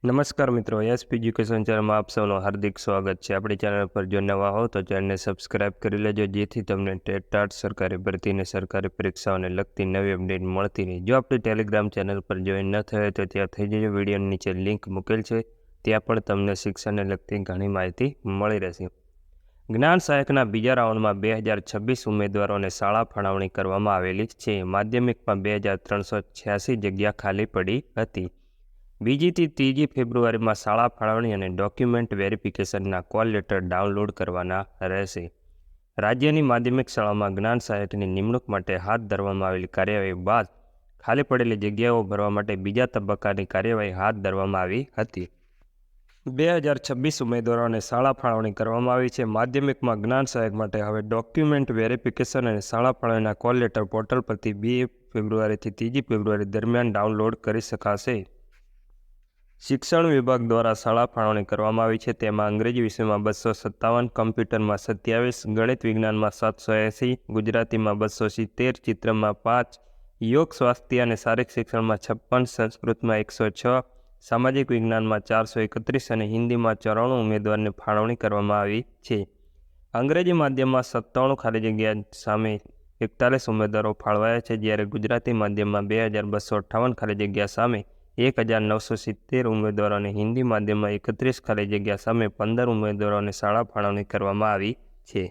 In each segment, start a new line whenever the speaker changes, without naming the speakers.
નમસ્કાર મિત્રો, SP education ચેનલમાં આપ સૌનું હાર્દિક સ્વાગત છે। આપણી ચેનલ પર જો નવા હો તો ચેનલને સબસ્ક્રાઇબ કરી લેજો, જેથી તમને ટેટ સરકારી ભરતી અને સરકારી પરીક્ષાઓને લગતી નવી અપડેટ મળતી રહે। જો આપણી ટેલિગ્રામ ચેનલ પર જોઈન ન થયો તો ત્યાં થઈ જજો। વિડીયોની નીચે લિંક મૂકેલ છે, ત્યાં પણ તમને શિક્ષણને લગતી ઘણી માહિતી મળી રહેશે। જ્ઞાન સહાયકના બીજા રાઉન્ડમાં 2026 ઉમેદવારોને શાળા ફાળવણી કરવામાં આવેલી છે। માધ્યમિકમાં 2386 જગ્યા ખાલી પડી હતી। બીજીથી 3જી ફેબ્રુઆરીમાં શાળા ફાળવણી અને ડોક્યુમેન્ટ વેરિફિકેશનના કોલ લેટર ડાઉનલોડ કરવાના રહેશે। રાજ્યની માધ્યમિક શાળામાં જ્ઞાન સહાયકની નિમણૂક માટે હાથ ધરવામાં આવેલી કાર્યવાહી બાદ ખાલી પડેલી જગ્યાઓ ભરવા માટે બીજા તબક્કાની કાર્યવાહી હાથ ધરવામાં આવી હતી। 2026 ઉમેદવારોને શાળા ફાળવણી કરવામાં આવી છે। માધ્યમિકમાં જ્ઞાન સહાયક માટે હવે ડોક્યુમેન્ટ વેરિફિકેશન અને શાળા ફાળવણીના કોલ લેટર પોર્ટલ પરથી 2 ફેબ્રુઆરીથી 3જી ફેબ્રુઆરી દરમિયાન ડાઉનલોડ કરી શકાશે। શિક્ષણ વિભાગ દ્વારા શાળા ફાળવણી કરવામાં આવી છે। તેમાં અંગ્રેજી વિષયમાં 257, કમ્પ્યુટરમાં 27, ગણિત વિજ્ઞાનમાં 780, ગુજરાતીમાં 270, ચિત્રમાં 5, યોગ સ્વાસ્થ્ય અને શારીરિક શિક્ષણમાં 56, સંસ્કૃતમાં 106, સામાજિક વિજ્ઞાનમાં 431 અને હિન્દીમાં 94 ઉમેદવારની ફાળવણી કરવામાં આવી છે। અંગ્રેજી માધ્યમમાં 97 ખાલી જગ્યા સામે 41 ઉમેદવારો ફાળવાયા છે, જ્યારે ગુજરાતી માધ્યમમાં 2258 ખાલી જગ્યા સામે 1970 ઉમેદવારો અને હિન્દી માધ્યમમાં 31 ખાલી જગ્યા સામે 15 ઉમેદવારોને શાળા ફાળવણી કરવામાં આવી છે।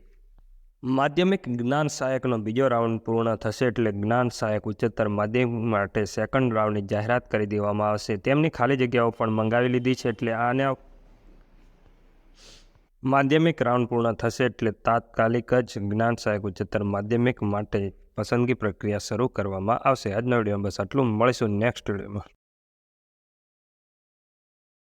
માધ્યમિક જ્ઞાન સહાયકનો બીજો રાઉન્ડ પૂર્ણ થશે એટલે જ્ઞાન સહાયક ઉચ્ચતર માધ્યમિક માટે સેકન્ડ રાઉન્ડની જાહેરાત કરી દેવામાં આવશે। તેમની ખાલી જગ્યાઓ પણ મંગાવી લીધી છે, એટલે આને માધ્યમિક રાઉન્ડ પૂર્ણ થશે એટલે તાત્કાલિક જ જ્ઞાન સહાયક ઉચ્ચતર માધ્યમિક માટે પસંદગી પ્રક્રિયા શરૂ કરવામાં આવશે। આજના વિડીયોમાં બસ આટલું, મળીશું નેક્સ્ટ વિડીયોમાં।